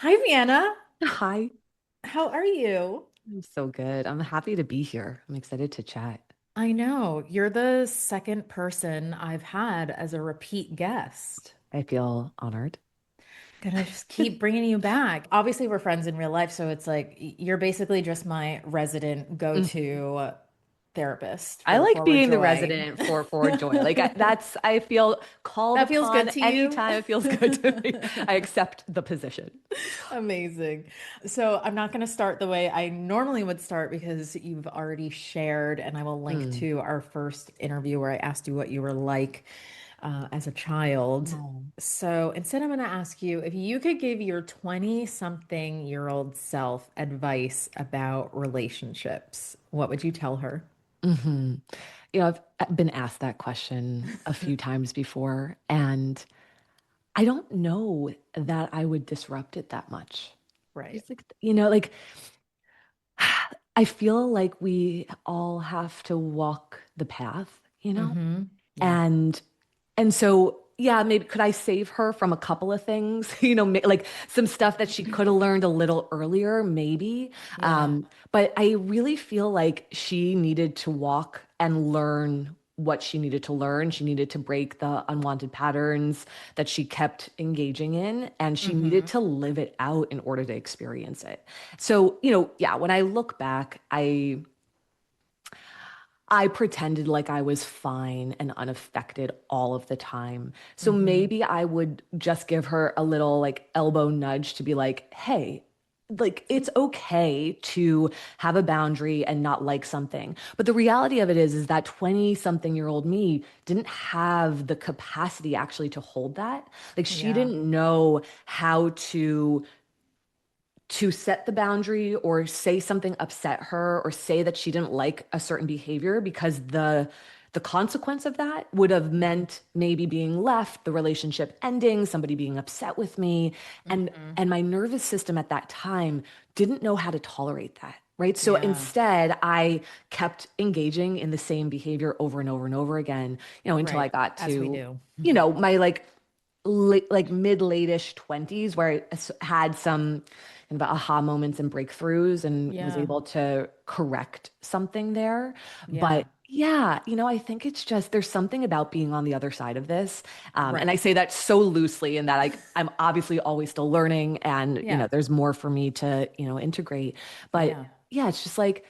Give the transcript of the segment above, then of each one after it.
Hi, Vienna. Hi. How are you? I'm so good. I'm happy to be here. I'm excited to chat. I know you're the second person I've had as a repeat guest. I feel honored. Gonna just keep bringing you back. Obviously, we're friends in real life, so it's like you're basically just my resident Mhm. go-to therapist I for like forward being the joy. resident for joy. I feel called That feels good upon to you? anytime. It feels good to me. I accept the position. Amazing. So I'm not going to start the way I normally would start because you've already shared, and I will link Mm. to our first interview where I asked you what you were like as a child. Oh. So instead, I'm going to ask you if you could give your 20-something-year-old self advice about relationships, what would you tell her? hmm I've been asked that question a few times before, and I don't know that I would disrupt it that much. Right. Just I feel like we all have to walk the path. Mm-hmm. Yeah. And so yeah, maybe could I save her from a couple of things? Like some stuff that she could have learned a little earlier, maybe. Yeah. But I really feel like she needed to walk and learn what she needed to learn. She needed to break the unwanted patterns that she kept engaging in, and she needed Mm-hmm. to live it out in order to experience it. So, yeah, when I look back, I pretended like I was fine and unaffected all of the time. So Mm-hmm. maybe I would just give her a little like elbow nudge to be like, hey, like it's okay to have a boundary and not like something. But the reality of it is that 20 something year old me didn't have the capacity actually to hold that. Like she Yeah. didn't know how to set the boundary or say something upset her or say that she didn't like a certain behavior because the consequence of that would have meant maybe being left, the relationship ending, somebody being upset with me, and Mm-hmm. and my nervous system at that time didn't know how to tolerate that. Right. So Yeah. instead, I kept engaging in the same behavior over and over and over again, until I Right. got As we to, do. my like mid late-ish 20s where had some kind of aha moments and breakthroughs and was Yeah. able to correct something there. But Yeah. yeah, I think it's just there's something about being on the other side of this. And I Right. say that so loosely in that I'm obviously always still learning and, Yeah. there's more for me to, integrate. But Yeah. yeah, it's just like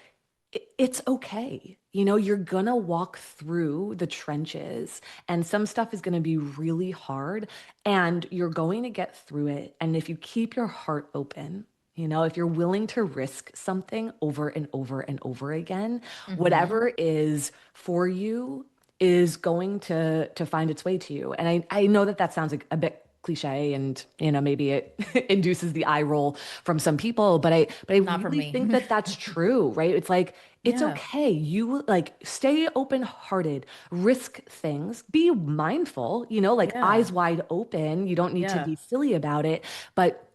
it's okay. You're gonna walk through the trenches and some stuff is gonna be really hard and you're going to get through it. And if you keep your heart open, if you're willing to risk something over and over and over again, Mm-hmm. whatever is for you is going to find its way to you. And I know that that sounds like a bit cliche and maybe it induces the eye roll from some people, but I Not for really me. think that that's true, right? It's like it's Yeah. okay. You like stay open-hearted, risk things, be mindful, like Yeah. eyes wide open. You don't need to Yeah. be silly about it, but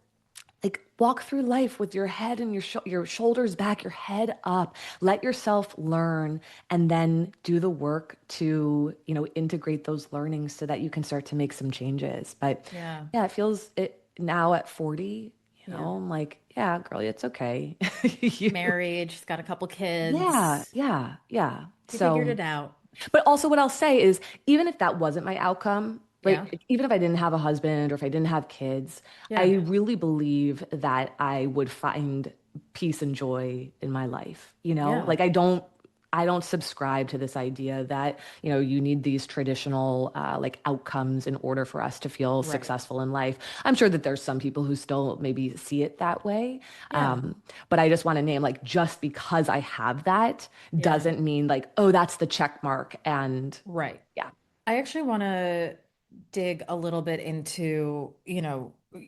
like walk through life with your head and your shoulders back, your head up. Let yourself learn and then do the work to, integrate those learnings so that you can start to make some changes. But Yeah. yeah, it feels it now at 40, Yeah. I'm like, yeah, girlie, it's okay. You Married. She's got a couple yeah, kids. yeah, yeah. She figured So it out. but also, what I'll say is, even if that wasn't my outcome, right? Yeah. Even if I didn't have a husband or if I didn't have kids, Yeah. I really believe that I would find peace and joy in my life. Yeah. Like I don't subscribe to this idea that, you need these traditional like outcomes in order for us to feel Right. successful in life. I'm sure that there's some people who still maybe see it that way. Yeah. But I just want to name like just because I have that Yeah. doesn't mean like, oh, that's the check mark. And Right. yeah. I actually want to dig a little bit into,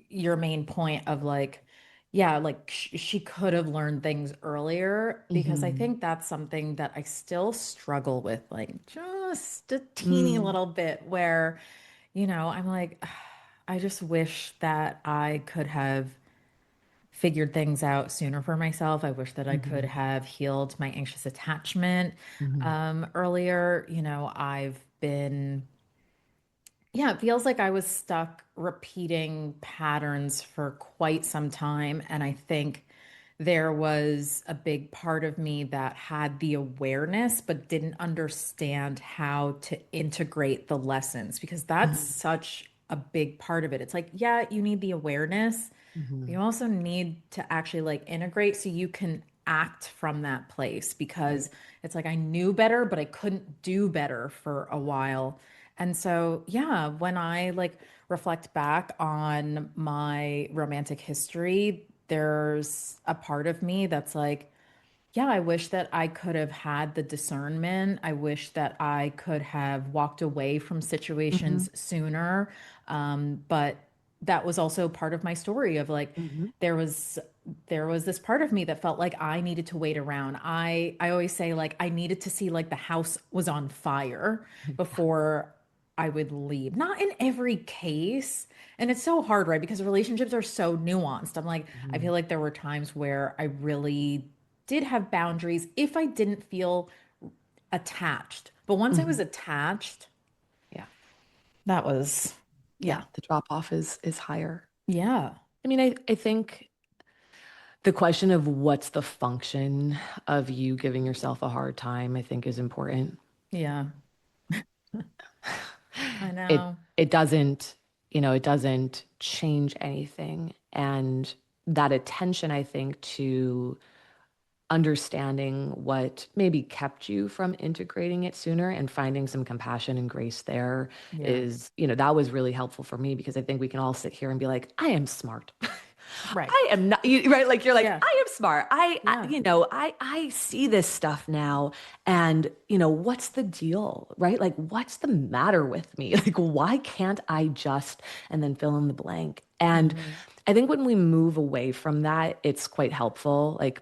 your main point of like, yeah, like she could have learned things earlier because I hmm think that's something that I still struggle with, like just a teeny Mm, little bit where, I'm like, I just wish that I could have figured things out sooner for myself. I wish that I could hmm have healed my anxious attachment hmm earlier. I've been Yeah, it feels like I was stuck repeating patterns for quite some time. And I think there was a big part of me that had the awareness, but didn't understand how to integrate the lessons because that's Mhm. such a big part of it. It's like, yeah, you need the awareness, but you Mhm. also need to actually like integrate so you can act from that place Right. because it's like I knew better, but I couldn't do better for a while. And so, yeah, when I like reflect back on my romantic history, there's a part of me that's like, yeah, I wish that I could have had the discernment. I wish that I could have walked away from Mhm. situations sooner. But that was also part of my story of like Mhm. there was there was this part of me that felt like I needed to wait around. I always say like I needed to see like the house was on fire before I would leave. Not in every case. And it's so hard, right? Because relationships are so nuanced. I'm like, I Mhm. feel like there were times where I really did have boundaries if I didn't feel attached. But once I was Mhm. attached, Yeah. that was, Yeah. yeah, The drop off is higher. yeah, I mean, I think the question of what's the function of you giving yourself a hard time, I think is important. yeah, I It know. it doesn't, it doesn't change anything. And that attention, I think, to understanding what maybe kept you from integrating it sooner and finding some compassion and grace there Yeah, is, that was really helpful for me because I think we can all sit here and be like, I am smart. right. I am not, right? Like you're like, Yeah, I am smart. yeah, I see this stuff now, and what's the deal, right? Like, what's the matter with me? Like, why can't I just, and then fill in the blank? And hmm, I think when we move away from that, it's quite helpful. Like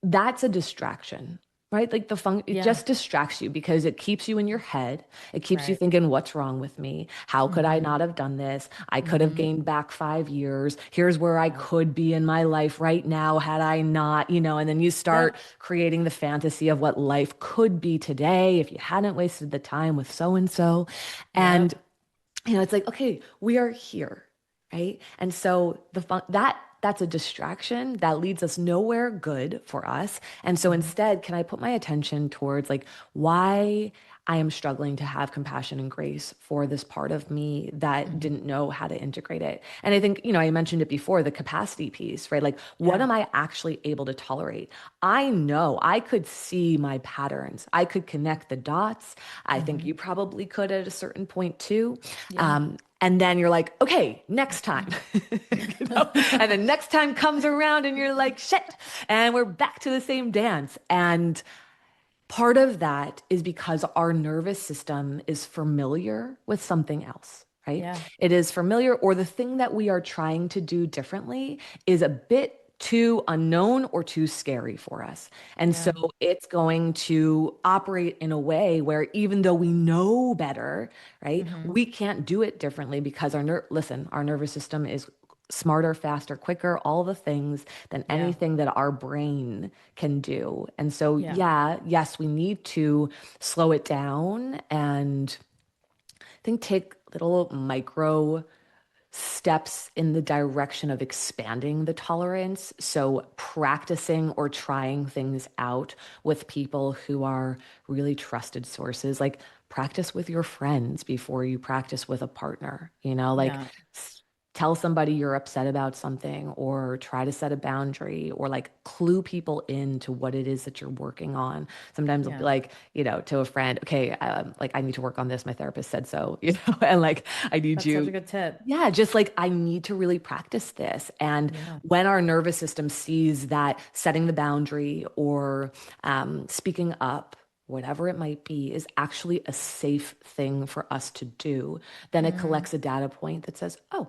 that's a distraction, right? Like it yeah, just distracts you because it keeps you in your head. It keeps you right. thinking, what's wrong with me? How could I Hmm, not have done this? I could have hmm, gained back 5 years. Here's where I yep, could be in my life right now had I not, and then you start yep, creating the fantasy of what life could be today if you hadn't wasted the time with so and so. And yep. it's like, okay, we are here, right? And so that's a distraction that leads us nowhere good for us. And so Hmm, instead, can I put my attention towards like why I am struggling to have compassion and grace for this part of me that hmm, didn't know how to integrate it. And I think, I mentioned it before, the capacity piece, right? Like, what yeah, am I actually able to tolerate? I know I could see my patterns. I could connect the dots. I think you hmm, probably could at a certain point too. yeah. And then you're like, okay, next time, and then next time comes around and you're like, shit, and we're back to the same dance. And part of that is because our nervous system is familiar with something else, right? Yeah, It is familiar, or the thing that we are trying to do differently is a bit too unknown or too scary for us. And so yeah, it's going to operate in a way where even though we know better, right, hmm, we can't do it differently because listen, our nervous system is smarter, faster, quicker, all the things than yeah, anything that our brain can do. And so, yeah, yeah, yes, we need to slow it down and I think take little micro steps in the direction of expanding the tolerance. So, practicing or trying things out with people who are really trusted sources, like practice with your friends before you practice with a partner, like yeah, tell somebody you're upset about something or try to set a boundary or like clue people in to what it is that you're working on. Sometimes I'll be yeah. like, to a friend, okay, like I need to work on this. My therapist said so, and like I need That's such you a good tip. yeah, just like I need to really practice this. And Yeah, when our nervous system sees that setting the boundary or speaking up, whatever it might be, is actually a safe thing for us to do, then it mm, collects a data point that says, oh,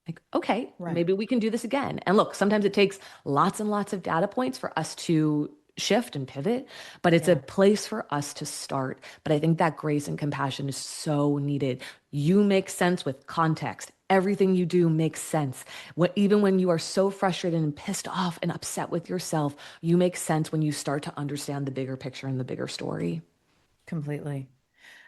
like, okay, right. maybe we can do this again. And look, sometimes it takes lots and lots of data points for us to shift and pivot, but it's a Yeah, place for us to start. But I think that grace and compassion is so needed. You make sense with context. Everything you do makes sense. Even when you are so frustrated and pissed off and upset with yourself, you make sense when you start to understand the bigger picture and the bigger story. completely.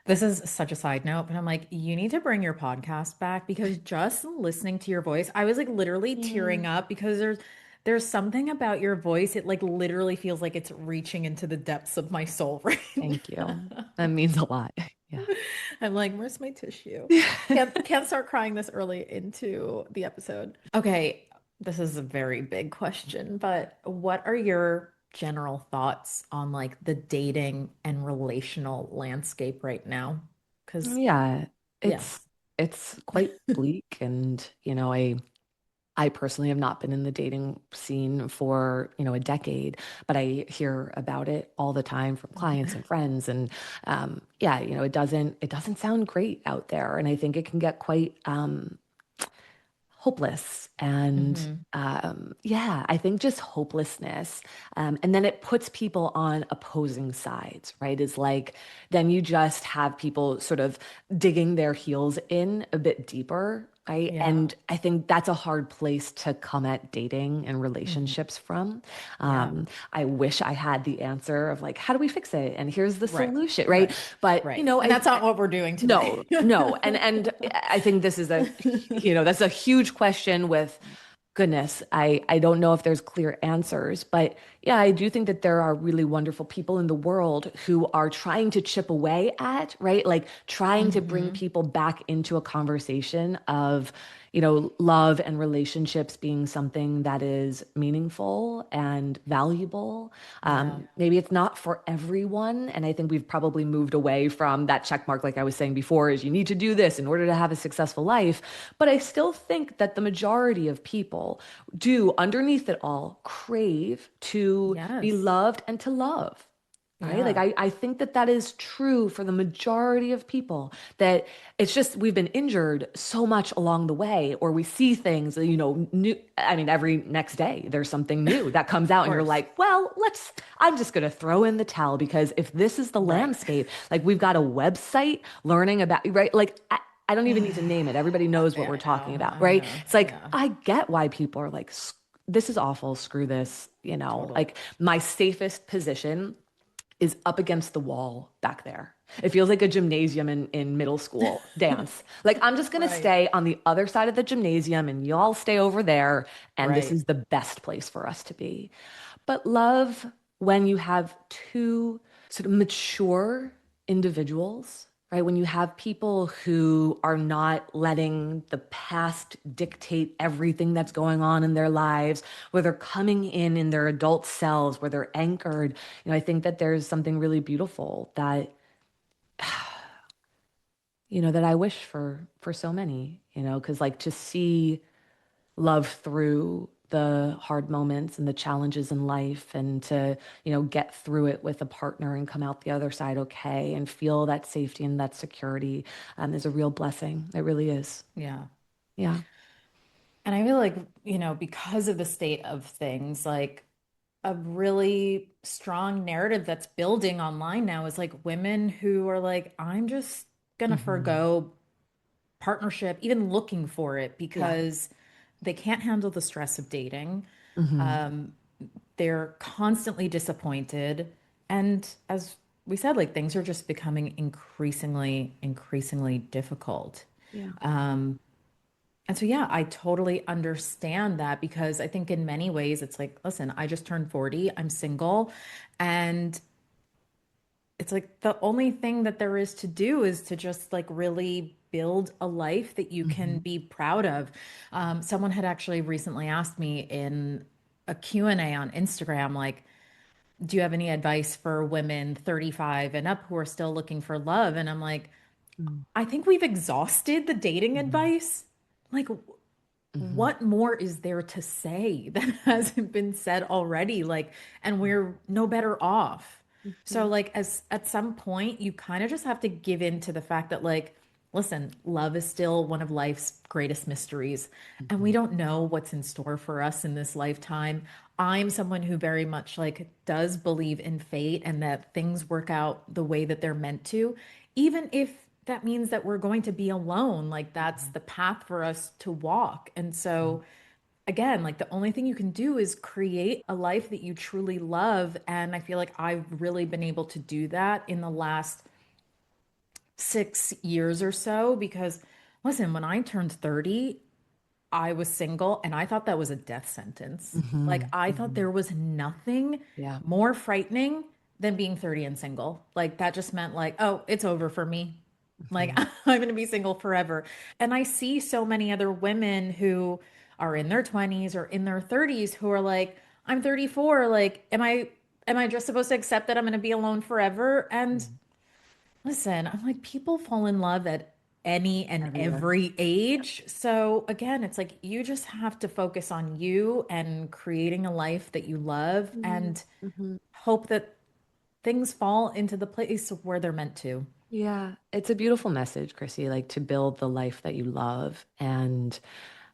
This is such a side note, but I'm like, you need to bring your podcast back because just listening to your voice, I was like literally Yeah. tearing up because there's something about your voice. It like literally feels like it's reaching into the depths of my soul right Thank you. now. That means a lot. Yeah. I'm like, where's my tissue? Can't start crying this early into the episode. Okay, this is a very big question, but what are your general thoughts on like the dating and relational landscape right now? Because Yeah, yeah. it's quite bleak, and I personally have not been in the dating scene for, a decade, but I hear about it all the time from clients and friends. And yeah, it doesn't sound great out there. And I think it can get quite hopeless. And Hmm. yeah, I think just hopelessness. And then it puts people on opposing sides, right? Is like, then you just have people sort of digging their heels in a bit deeper. Right. Yeah. And I think that's a hard place to come at dating and Hmm. relationships from. Yeah. I wish I had the answer of like, how do we fix it? And here's the Right. solution, right? Right. But, Right. And that's not what we're doing today. no, no. And I think this is that's a huge question with goodness. I don't know if there's clear answers, but yeah, I do think that there are really wonderful people in the world who are trying to chip away at, right? Like trying to bring Hmm. people back into a conversation of, love and relationships being something that is meaningful and valuable. Yeah. Maybe it's not for everyone. And I think we've probably moved away from that check mark, like I was saying before, is you need to do this in order to have a successful life. But I still think that the majority of people do, underneath it all, crave to be Yes. loved and to love. Right? Like Yeah. I think that that is true for the majority of people, that it's just we've been injured so much along the way, or we see things, new. I mean, every next day there's something new that comes Of out, and you're course. like, well, I'm just going to throw in the towel because if this is the Right. landscape, like we've got a website learning about, right? Like, I don't even need to name it. Everybody knows what Yeah, we're I know. talking about, I right? know. It's like, Yeah. I get why people are like, this is awful, screw this, Totally. like my safest position is up against the wall back there. It feels like a gymnasium in middle school dance. Like I'm just gonna Right. stay on the other side of the gymnasium and y'all stay over there. And this Right. is the best place for us to be. But love, when you have two sort of mature individuals, right? When you have people who are not letting the past dictate everything that's going on in their lives, where they're coming in their adult selves, where they're anchored, I think that there's something really beautiful that, that I wish for so many, because like to see love through the hard moments and the challenges in life, and to, get through it with a partner and come out the other side okay and feel that safety and that security, is a real blessing. It really is. Yeah. Yeah. And I feel like, because of the state of things, like a really strong narrative that's building online now is like women who are like, I'm just gonna Hmm. forgo partnership, even looking for it Yeah. because they can't handle the stress of dating. Hmm. They're constantly disappointed. And as we said, like things are just becoming increasingly difficult. Yeah. And so, yeah, I totally understand that because I think in many ways it's like, listen, I just turned 40, I'm single, and it's like the only thing that there is to do is to just like really build a life that you can Hmm. be proud of. Someone had actually recently asked me in a Q&A on Instagram, like, do you have any advice for women 35 and up who are still looking for love? And I'm like, I think we've exhausted the dating Hmm. advice. Like, Hmm. what more is there to say that hasn't been said already? Like, and we're no better off. So, Hmm. like, as at some point, you kind of just have to give in to the fact that, like, listen, love is still one of life's greatest mysteries, and we Hmm. don't know what's in store for us in this lifetime. I'm someone who very much like does believe in fate and that things work out the way that they're meant to, even if that means that we're going to be alone. Like that's the path for us to walk. And so, again, like the only thing you can do is create a life that you truly love. And I feel like I've really been able to do that in the last 6 years or so because listen, when I turned 30, I was single and I thought that was a death sentence. Like Hmm. I thought Hmm. there was nothing Yeah. more frightening than being 30 and single. Like that just meant like, oh, it's over for me. Like Hmm. I'm going to be single forever. And I see so many other women who are in their 20s or in their 30s who are like, I'm 34, like am I just supposed to accept that I'm going to be alone forever? And listen, I'm like, people fall in love at any and Everywhere. every age. So again, it's like you just have to focus on you and creating a life that you love and Mm-hmm. hope that things fall into the place where they're meant to. Yeah, it's a beautiful message, Chrissy, like to build the life that you love and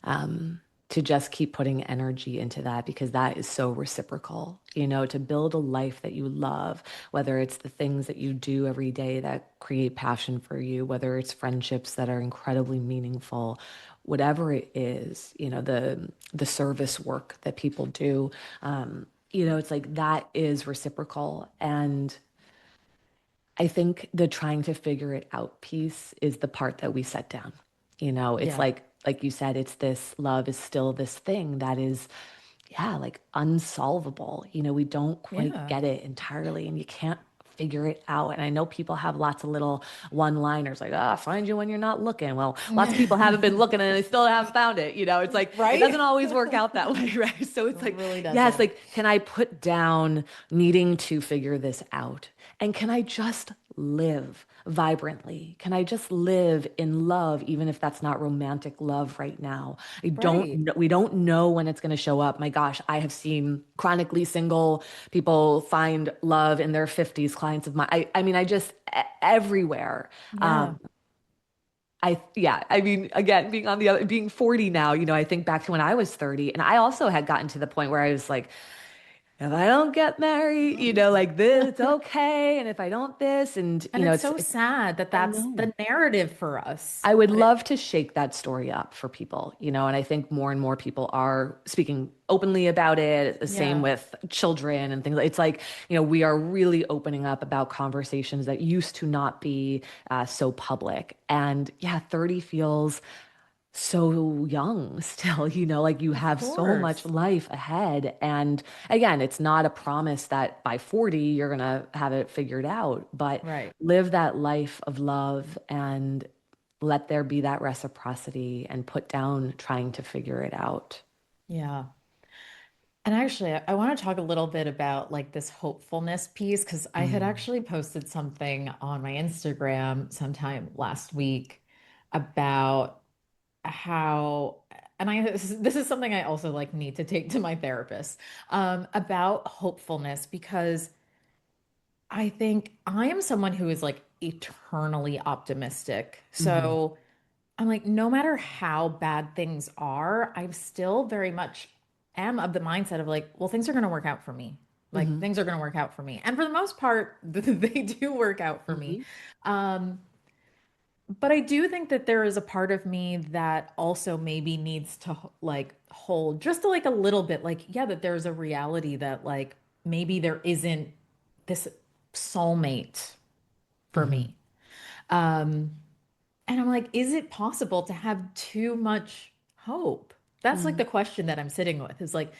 um, to just keep putting energy into that because that is so reciprocal, to build a life that you love, whether it's the things that you do every day that create passion for you, whether it's friendships that are incredibly meaningful, whatever it is, the service work that people do, it's like that is reciprocal. And I think the trying to figure it out piece is the part that we set down. It's Yeah. like you said, it's this love is still this thing that is, yeah, like unsolvable. We don't quite Yeah. get it entirely and you can't figure it out. And I know people have lots of little one-liners like, find you when you're not looking. Well, lots of people haven't been looking and they still haven't found it. It's like it Right? doesn't always work out that way, right? So It it's like, really yes, doesn't. like, can I put down needing to figure this out? And can I just live vibrantly? Can I just live in love, even if that's not romantic love right now? Right. We don't know when it's going to show up. My gosh, I have seen chronically single people find love in their 50s, clients of mine. I mean, everywhere. Yeah. Um, yeah, I mean, again, being 40 now, I think back to when I was 30 and I also had gotten to the point where I was like, if I don't get married, like this, it's okay. And if I don't this, and And it's so sad that I that's know. the narrative for us. I would But it, love to shake that story up for people, and I think more and more people are speaking openly about it. The same yeah, with children and things. It's like, we are really opening up about conversations that used to not be so public. And yeah, 30 feels so young still, like you of have so much course. life ahead. And again, it's not a promise that by 40 you're going to have it figured out, but Right. live that life of love and let there be that reciprocity and put down trying to figure it out. Yeah. And actually, I want to talk a little bit about like this hopefulness piece because I had Mm. actually posted something on my Instagram sometime last week about how, and this is something I also like need to take to my therapist, about hopefulness because I think I am someone who is like eternally optimistic. Mhm. So I'm like, no matter how bad things are, I still very much am of the mindset of like, well, things are going to work out for me. Like Mhm. things are going to work out for me. And for the most part, they do work out for me. Mhm. Um, but I do think that there is a part of me that also maybe needs to like hold just to like a little bit, like, yeah, that there's a reality that like maybe there isn't this soulmate for Mhm. me. Um, and I'm like, is it possible to have too much hope? That's like the Mhm. question that I'm sitting with is like,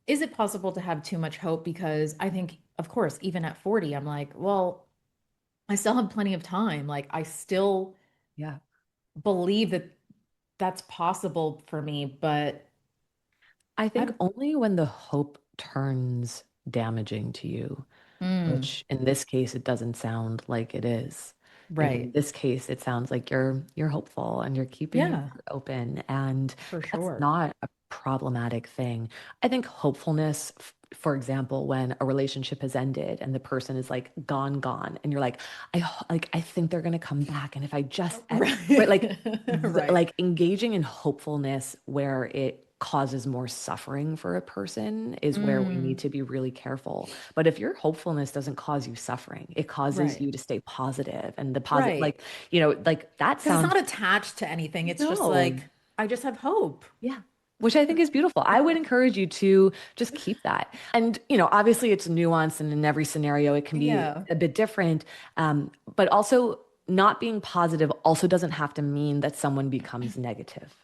is it possible to have too much hope? Because I think, of course, even at 40, I'm like, well, I still have plenty of time. Like, I still Yeah. believe that that's possible for me, but I think I, only when the hope turns damaging to you, mm, which in this case it doesn't sound like it is. In right. this case, it sounds like you're hopeful and you're keeping your Yeah, heart open, and for that's sure. not a problematic thing. I think hopefulness, for example, when a relationship has ended and the person is like gone, and you're like, I think they're gonna come back, and if I just, right, Right. like, Right. like engaging in hopefulness where it causes more suffering for a person is where we need Mm, to be really careful. But if your hopefulness doesn't cause you suffering, it causes right. you to stay positive and the positive, Right. like, like that Because it's sounds, not attached to anything. It's just no, like, I just have hope. yeah. Which I think is beautiful. I would encourage you to just keep that. And, obviously it's nuanced and in every scenario it can be Yeah. a bit different. But also not being positive also doesn't have to mean that someone becomes negative.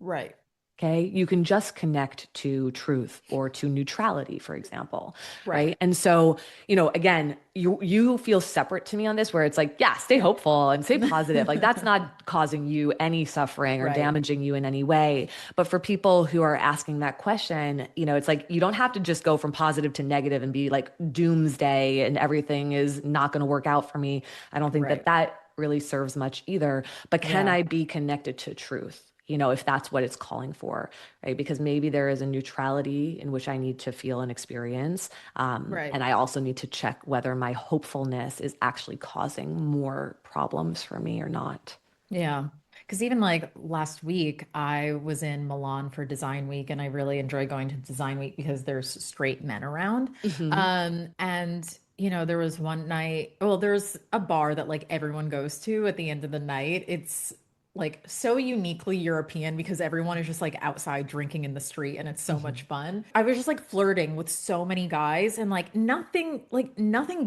Right. Okay. You can just connect to truth or to neutrality, for example. Right. Right. And so, again, you feel separate to me on this where it's like, yeah, stay hopeful and stay positive. Like that's not causing you any suffering or Right. damaging you in any way. But for people who are asking that question, it's like you don't have to just go from positive to negative and be like doomsday and everything is not going to work out for me. I don't think that Right. that really serves much either. But can Yeah. I be connected to truth? If that's what it's calling for, right? Because maybe there is a neutrality in which I need to feel and experience. Right. And I also need to check whether my hopefulness is actually causing more problems for me or not. Yeah. Because even like last week, I was in Milan for Design Week, and I really enjoy going to Design Week because there's straight men around. Hmm. And there was one night, well, there's a bar that like everyone goes to at the end of the night. It's like so uniquely European because everyone is just like outside drinking in the street and it's so much Hmm. fun. I was just like flirting with so many guys and like nothing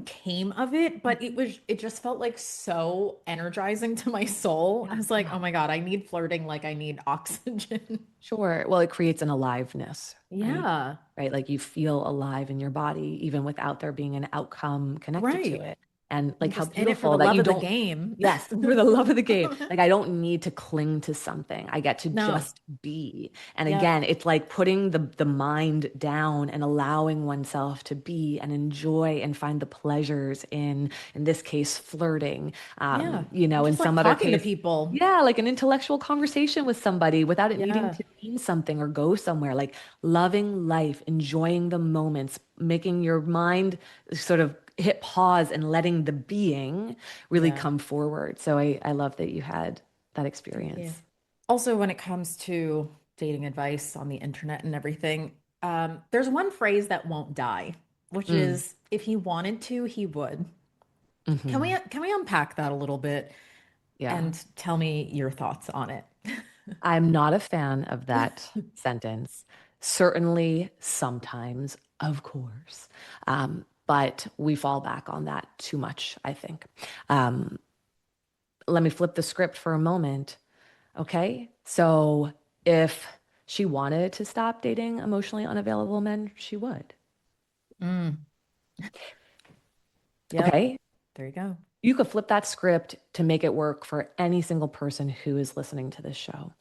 came of it, but it just felt like so energizing to my soul. I was like, Yeah. "Oh my God, I need flirting like I need oxygen." Sure. Well, it creates an aliveness, right? Yeah. Right. Like you feel alive in your body, even without there being an outcome connected to Right. it. And I'm like how just in it for beautiful the that love you of the don't, game. yes, for the love of the game. Like I don't need to cling to something. I get to No. just be. And Yep. again, it's like putting the mind down and allowing oneself to be and enjoy and find the pleasures in this case, flirting. Yeah. Or In just like some other talking to case, people. yeah, like an intellectual conversation with somebody without it needing Yeah. to mean something or go somewhere, like loving life, enjoying the moments, making your mind sort of hit pause and letting the being really Yeah. come forward. So I love that you had that Thank you. experience. Also, when it comes to dating advice on the internet and everything, there's one phrase that won't die, which Mm, is if he wanted to, he would. Can hmm. we unpack that a little bit Yeah. and tell me your thoughts on it? I'm not a fan of that sentence. Certainly, sometimes, of course. But we fall back on that too much, I think. Um, Let me flip the script for a moment. Okay. So if she wanted to stop dating emotionally unavailable men, she would. Mm, yep. Okay. There you go. You could flip that script to make it work for any single person who is listening to this show.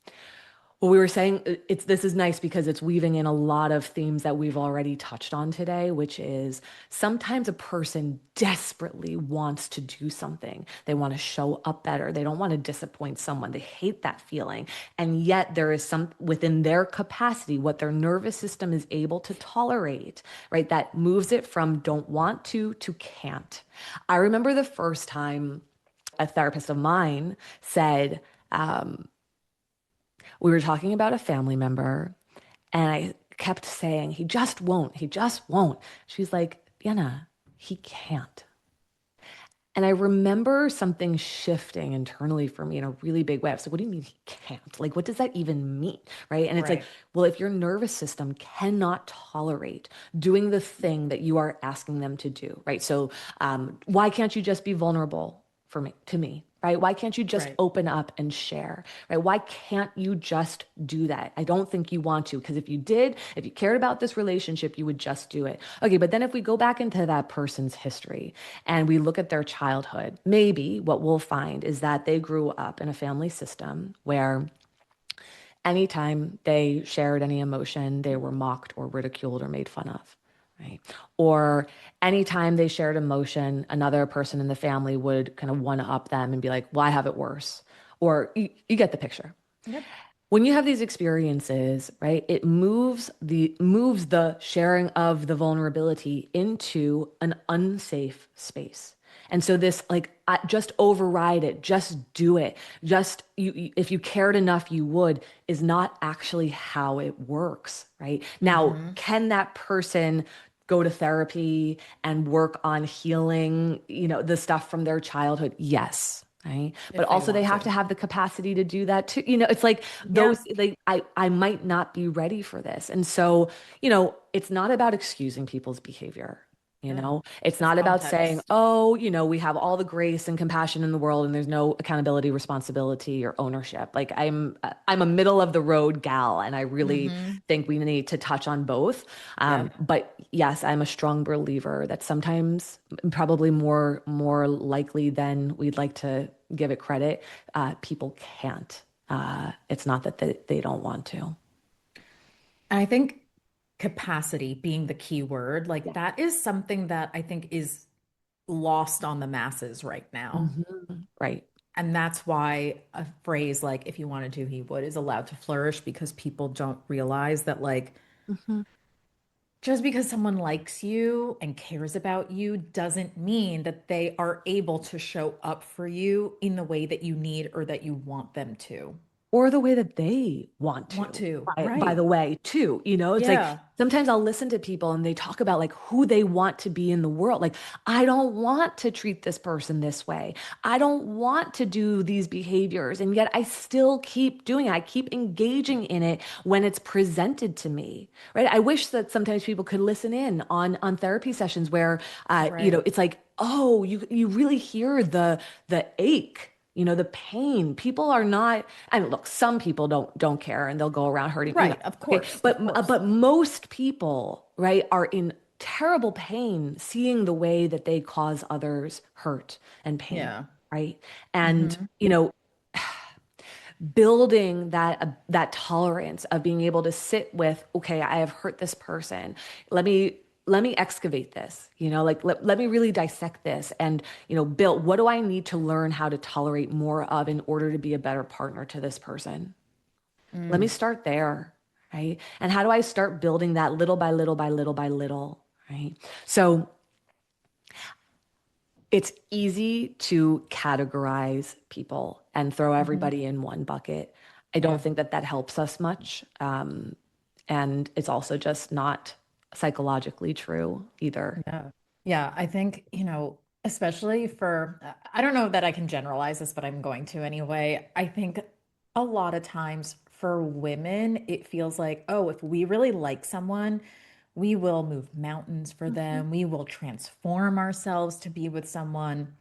Well, we were saying it's this is nice because it's weaving in a lot of themes that we've already touched on today, which is sometimes a person desperately wants to do something. They want to show up better. They don't want to disappoint someone. They hate that feeling. And yet there is some within their capacity, what their nervous system is able to tolerate, right? That moves it from don't want to can't. I remember the first time a therapist of mine said, we were talking about a family member, and I kept saying, he just won't, he just won't. She's like, Vienna, he can't. And I remember something shifting internally for me in a really big way. I was like, what do you mean he can't? Like, what does that even mean? Right. And it's like, Right. well, if your nervous system cannot tolerate doing the thing that you are asking them to do, right? So, why can't you just be vulnerable for me, to me? Right? Why can't you just Right. open up and share? Right? Why can't you just do that? I don't think you want to, because if you did, if you cared about this relationship, you would just do it. Okay, but then if we go back into that person's history and we look at their childhood, maybe what we'll find is that they grew up in a family system where anytime they shared any emotion, they were mocked or ridiculed or made fun of, right? Or anytime they shared emotion, another person in the family would kind of one up them and be like, well, I have it worse. Or you get the picture. Yep. When you have these experiences, right, it moves the sharing of the vulnerability into an unsafe space. And so this like just override it, just do it. Just if you cared enough you would is not actually how it works, right? Now, Mm-hmm. can that person go to therapy and work on healing, the stuff from their childhood? Yes. Right. But If they also they want have to to. have the capacity to do that too. It's like those Yep. like I might not be ready for this. And so, it's not about excusing people's behavior. You Yeah. know, it's It's not about saying, context. oh, we have all the grace and compassion in the world and there's no accountability, responsibility, or ownership. Like I'm a middle of the road gal, and I really Mm-hmm. think we need to touch on both. Yep. But yes, I'm a strong believer that sometimes, probably more likely than we'd like to give it credit, people can't. It's not that they don't want to. And I think capacity being the key word, like Yeah. that is something that I think is lost on the masses right now. Right. And that's why a phrase like, if you wanted to, he would, is allowed to flourish because people don't realize that, like, Mhm. just because someone likes you and cares about you doesn't mean that they are able to show up for you in the way that you need or that you want them to. Or the way that they want Want to, to, by the right. way, too. It's like Yeah, sometimes I'll listen to people and they talk about like who they want to be in the world. Like, I don't want to treat this person this way. I don't want to do these behaviors. And yet I still keep doing it. I keep engaging in it when it's presented to me, right? I wish that sometimes people could listen in on therapy sessions where, right. it's like, oh, you really hear the ache, the pain. People are not, and look, some people don't care and they'll go around hurting, Right. Of okay, course. Of but course. most people, right, are in terrible pain seeing the way that they cause others hurt and pain, Yeah. right? And Hmm. building that tolerance of being able to sit with, okay, I have hurt this person. Let me excavate this, like let me really dissect this and, build, what do I need to learn how to tolerate more of in order to be a better partner to this person? Let me Mm. start there, right? And how do I start building that little by little by little by little, right? So it's easy to categorize people and throw Hmm. everybody in one bucket. I don't Yeah. think that that helps us much. And it's also just not psychologically true either. Yeah. Yeah. I think, especially for, I don't know that I can generalize this, but I'm going to anyway. I think a lot of times for women, it feels like, oh, if we really like someone, we will move mountains for Mhm. them. We will transform ourselves to be with someone.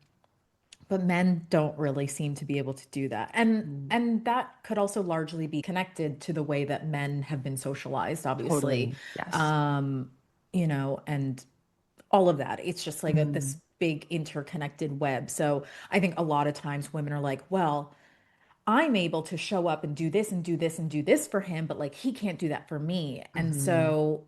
But men don't really seem to be able to do that. And Mm. and that could also largely be connected to the way that men have been socialized, obviously. Totally. Yes. Um, and all of that. It's just like this Mhm. big interconnected web. So I think a lot of times women are like, well, I'm able to show up and do this and do this and do this for him, but like he can't do that for me. And Mhm. so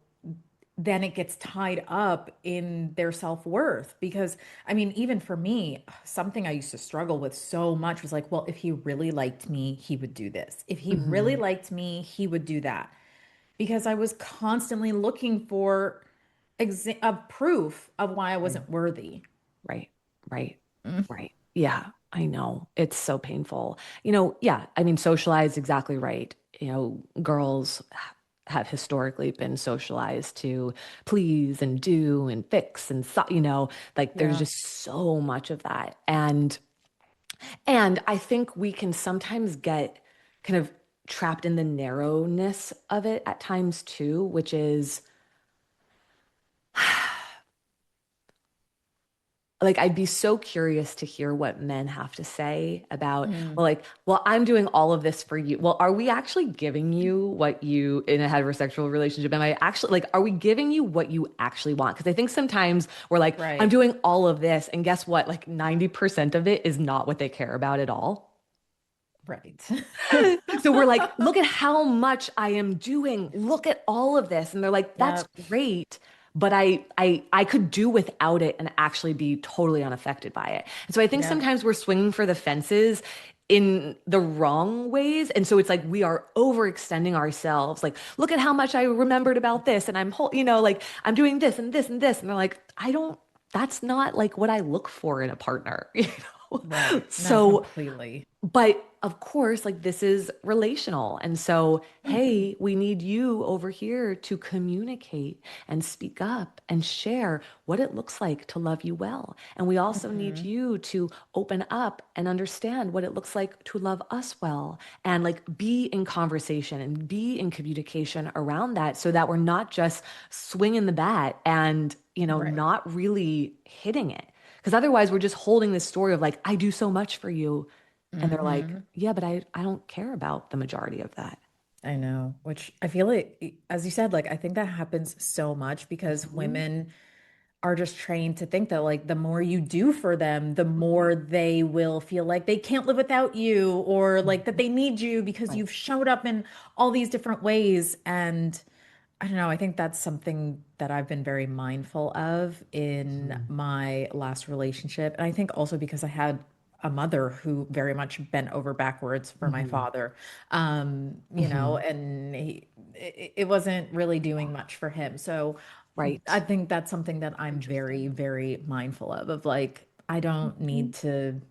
then it gets tied up in their self-worth because I mean, even for me, something I used to struggle with so much was like, well, if he really liked me, he would do this. If he really Mhm. liked me, he would do that. Because I was constantly looking for proof of why I Right. wasn't worthy. Right. Right. Mm. Right. Yeah, I know. It's so painful. Yeah, I mean, socialized, exactly right. Girls have historically been socialized to please and do and fix and like there's Yeah. just so much of that. And I think we can sometimes get kind of trapped in the narrowness of it at times too, which is like I'd be so curious to hear what men have to say about, Mm. well, like, well, I'm doing all of this for you. Well, are we actually giving you what you in a heterosexual relationship? Am I actually like, are we giving you what you actually want? Because I think sometimes we're like, I'm Right. doing all of this, and guess what? Like 90% of it is not what they care about at all. Right. So we're like, look at how much I am doing. Look at all of this. And they're like, that's Yeah. great, but I could do without it and actually be totally unaffected by it. And so I think Yeah. sometimes we're swinging for the fences in the wrong ways. And so it's like we are overextending ourselves. Like, look at how much I remembered about this and like I'm doing this and this and this. And they're like, that's not like what I look for in a partner, Right. No, So completely. But of course, like this is relational. And so, hey, we need you over here to communicate and speak up and share what it looks like to love you well. And we also need Hmm. you to open up and understand what it looks like to love us well and like be in conversation and be in communication around that so that we're not just swinging the bat and, Right. not really hitting it. Because otherwise, we're just holding this story of like, I do so much for you. And they're like, Hmm. yeah, but I don't care about the majority of that. I know, which I feel like, as you said, like, I think that happens so much because Mhm. women are just trained to think that, like, the more you do for them, the more they will feel like they can't live without you, or like that Mhm. they need you because Right. you've showed up in all these different ways. And I don't know, I think that's something that I've been very mindful of in Mhm. my last relationship. And I think also because I had a mother who very much bent over backwards for my Mhm. father, Mhm. and it wasn't really doing much for him. So I Right. think that's something that I'm very, Interesting. very mindful of like, I don't Mhm. need to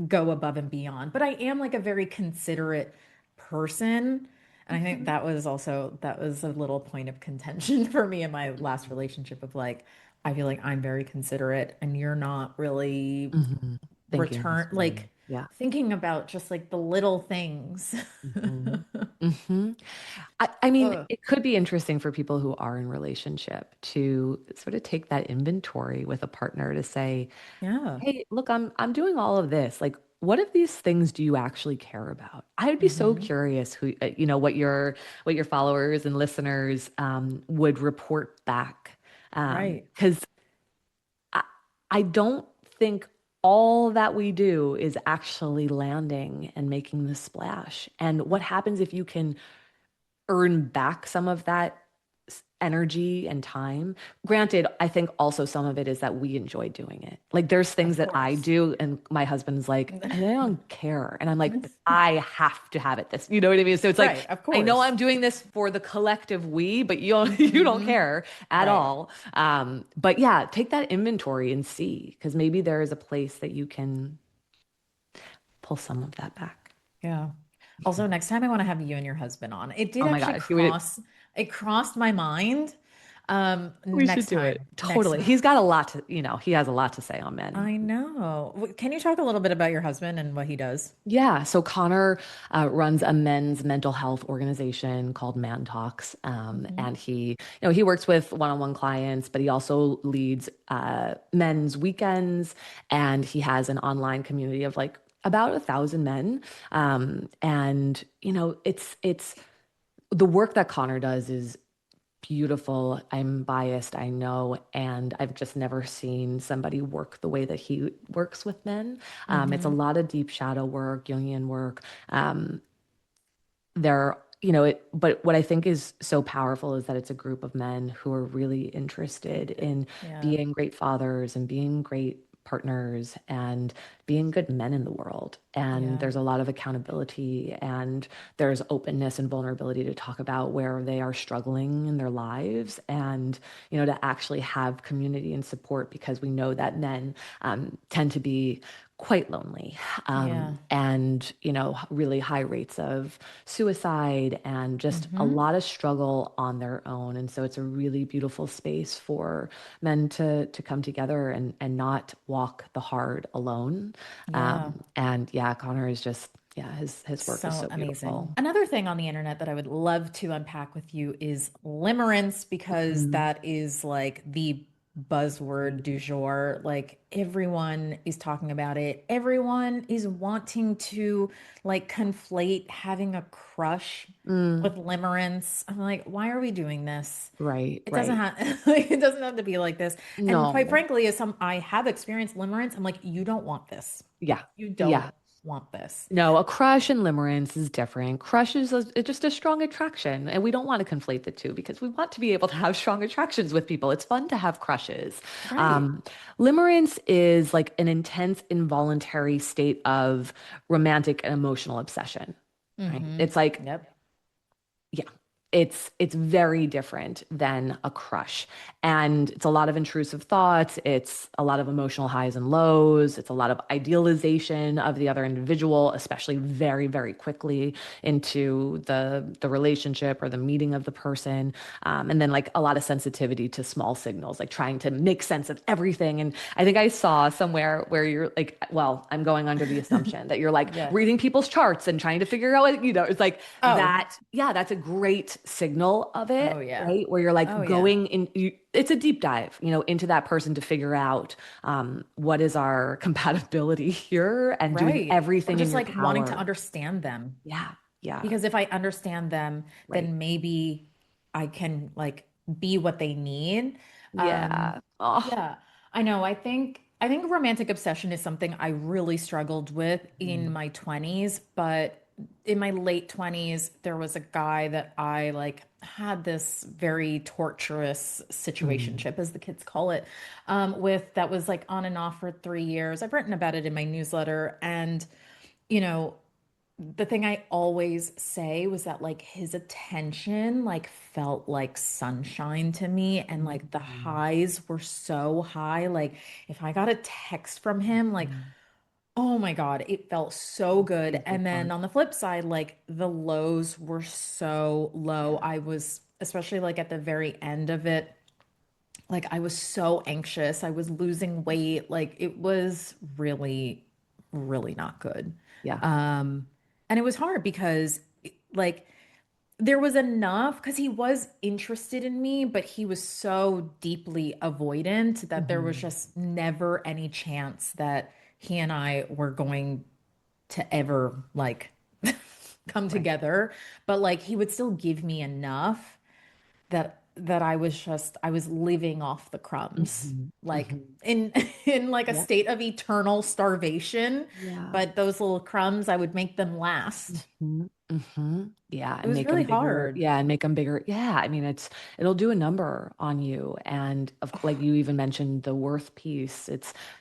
go above and beyond, but I am like a very considerate person. And I think Mhm. that was a little point of contention for me in my last Mhm. relationship of like, I feel like I'm very considerate and you're not really Mhm. Thinking the return, same. like Yeah. thinking about just like the little things. Mhm. Mhm. I mean, Ugh. it could be interesting for people who are in relationship to sort of take that inventory with a partner to say, Yeah. hey, look, I'm doing all of this. Like, what of these things do you actually care about? I would be so Hmm. curious who, what your followers and listeners would report back. Right. Because I, I don't think all that we do is actually landing and making the splash. And what happens if you can earn back some of that energy and time. Granted, I think also some of it is that we enjoy doing it. Like there's things Of that I course. do and my husband's like, I don't care. And I'm like, but I have to have it this. You know what I mean? So it's like Right, of I know course. I'm doing this for the collective we, but you don't Hmm. care at Right. all. But yeah, take that inventory and see, because maybe there is a place that you can pull some of that back. Yeah. Also, next time I want to have you and your husband on. It did Oh my actually gosh, you would it crossed my mind. we should Next do it. time. Next Totally. time. He's got a lot to, he has a lot to say on men. I know. Can you talk a little bit about your husband and what he does? Yeah, so Connor runs a men's mental health organization called Man Talks, Hmm. and he works with one-on-one clients, but he also leads men's weekends, and he has an online community of like about 1,000 men, and it's the work that Connor does is beautiful. I'm biased, I know, and I've just never seen somebody work the way that he works with men. It's a Hmm. lot of deep shadow work, Jungian work. There, but what I think is so powerful is that it's a group of men who are really interested in Yeah. being great fathers and being great partners and being good men in the world. And Yeah. there's a lot of accountability and there's openness and vulnerability to talk about where they are struggling in their lives and, to actually have community and support because we know that men tend to be quite lonely Yeah. and really high rates of suicide and just a Hmm. lot of struggle on their own. And so it's a really beautiful space for men to come together and not walk the hard alone. Yeah. And yeah, Connor is just, yeah, his work is So so amazing. beautiful. Another thing on the internet that I would love to unpack with you is limerence, because Mhm. that is like the buzzword du jour. Like everyone is talking about it. Everyone is wanting to like conflate having a crush Mm, with limerence. I'm like, why are we doing this? right, It doesn't right. have like, it doesn't have to be like this. And quite No. frankly, as some I have experienced limerence, I'm like, you don't want this. Yeah. You don't Yeah. want this. No, a crush and limerence is different. Crush is it's just a strong attraction, and we don't want to conflate the two because we want to be able to have strong attractions with people. It's fun to have crushes. Right. Um, Limerence is like an intense, involuntary state of romantic and emotional obsession, right? Mm-hmm. It's like, Yep. yeah. it's very different than a crush. And it's a lot of intrusive thoughts, it's a lot of emotional highs and lows, it's a lot of idealization of the other individual, especially very, very quickly into the relationship or the meeting of the person. And then like a lot of sensitivity to small signals, like trying to make sense of everything. And I think I saw somewhere where you're like, well, I'm going under the assumption that you're like Yeah. reading people's charts and trying to figure out, it's like Oh, that. Yeah, that's a great signal of it, oh yeah. right? Where you're like Oh yeah. going in, it's a deep dive, into that person to figure out what is our compatibility here and doing Right. Or everything in just your like wanting to power. understand them. Yeah, yeah, Because if I understand them, right. then maybe I can like be what they need. Yeah. Oh, Yeah, I know. I think romantic obsession is something I really struggled with in mhm, my 20s, but in my late 20s, there was a guy that I like had this very torturous mhm, situationship, as the kids call it, with that was like on and off for 3 years. I've written about it in my newsletter, and you know, the thing I always say was that like his attention like felt like sunshine to me, and like the mhm, highs were so high. Like if I got a text from him, like mhm. oh my God, it felt so good. Easy And then part. on the flip side, like the lows were so low. Yeah. I was especially like at the very end of it, like I was so anxious. I was losing weight. Like it was really, really not good. Yeah. Um, and it was hard because like there was enough because he was interested in me, but he was so deeply avoidant that there was Mhm. just never any chance that he and I were going to ever like come Right. together. But like he would still give me enough that I was living off the crumbs, Mhm, like mhm. in in like a Yeah. state of eternal starvation. Yeah. But those little crumbs, I would make them last. Hmm. Hmm. Yeah, It and was make really them bigger. hard. Yeah, and make them bigger. Yeah, I mean, it'll do a number on you. And like you even mentioned the worth piece.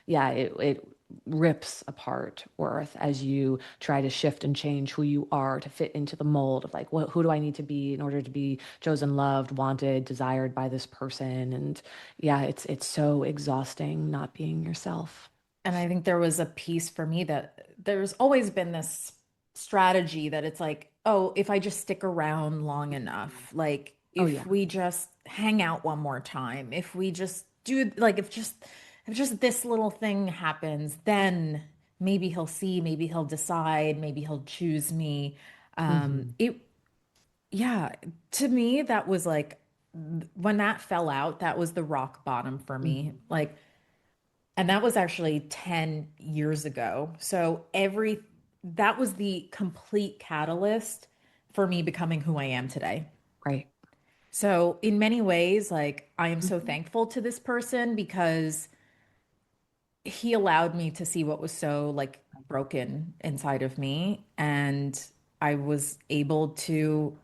Yeah, it rips apart worth as you try to shift and change who you are to fit into the mold of like, who do I need to be in order to be chosen, loved, wanted, desired by this person? And yeah, it's so exhausting not being yourself. And I think there was a piece for me that there's always been this strategy that it's like, oh, if I just stick around long enough, like Oh if yeah. we just hang out one more time, if we just do like if just this little thing happens, then maybe he'll see, maybe he'll decide, maybe he'll choose me. Hmm. It yeah, to me that was like when that fell out, that was the rock bottom for me. Hmm. Like and that was actually 10 years ago. So that was the complete catalyst for me becoming who I am today. Right. So in many ways, like I am so Mhm. thankful to this person because he allowed me to see what was so like broken inside of me, and I was able to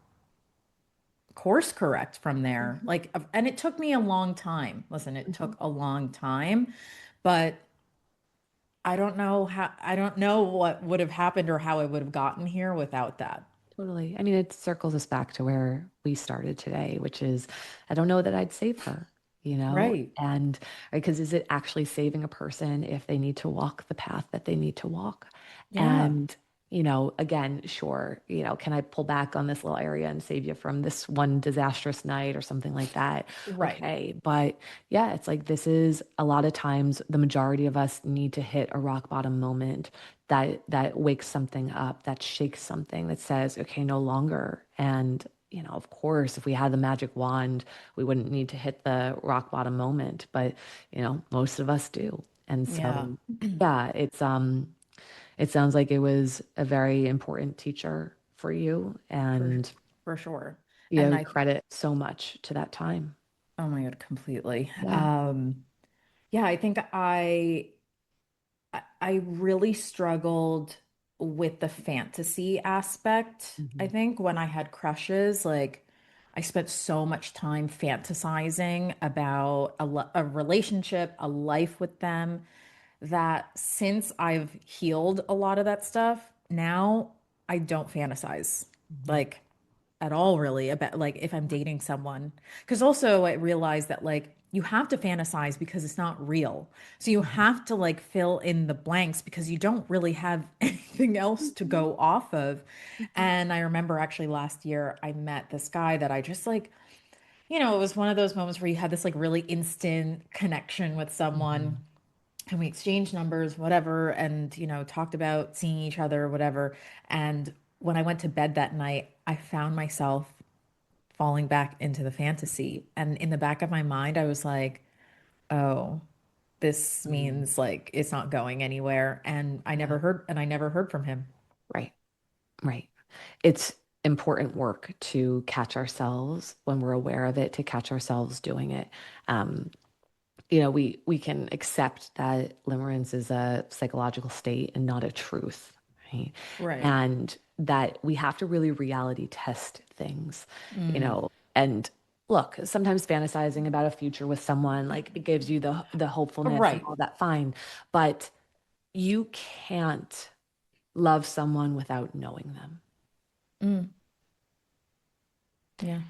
course correct from there. Mhm. Like and it took me a long time. Listen, it Mhm. took a long time, but I don't know what would have happened or how I would have gotten here without that. Totally. I mean, it circles us back to where we started today, which is I don't know that I'd save her, Right. and because is it actually saving a person if they need to walk the path that they need to walk? Yeah. And, again, sure, can I pull back on this little area and save you from this one disastrous night or something like that? Right. Okay. But yeah, it's like this is a lot of times the majority of us need to hit a rock bottom moment that wakes something up, that shakes something, that says, okay, no longer. And of course, if we had the magic wand, we wouldn't need to hit the rock bottom moment. But most of us do. And Yeah. so, yeah, it sounds like it was a very important teacher for you, For and for sure. And you credit so much to that time. oh my God, completely. Yeah. Yeah, I think I really struggled with the fantasy aspect. I Hmm. think when I had crushes, like I spent so much time fantasizing about a relationship, a life with them, that since I've healed a lot of that stuff, now I don't fantasize. Hmm. Like at all really about like if I'm dating someone. Because also I realized that like you have to fantasize because it's not real. So you Mhm. have to like fill in the blanks because you don't really have anything else to Mhm. go off of. Mhm. And I remember actually last year I met this guy that I just like, you know, it was one of those moments where you had this like really instant connection with someone Mhm. and we exchanged numbers, whatever, and you know, talked about seeing each other, whatever. And when I went to bed that night, I found myself falling back into the fantasy. And in the back of my mind, I was like, oh, this Mhm. means like it's not going anywhere. Yeah. And I never heard from him. Right. Right. It's important work to catch ourselves when we're aware of it, to catch ourselves doing it. Um, we can accept that limerence is a psychological state and not a truth, right? Right. And that we have to really reality test things, Mm. and look, sometimes fantasizing about a future with someone, like it gives you the hopefulness and Right. all that, fine. But you can't love someone without knowing them. Mm. Yeah.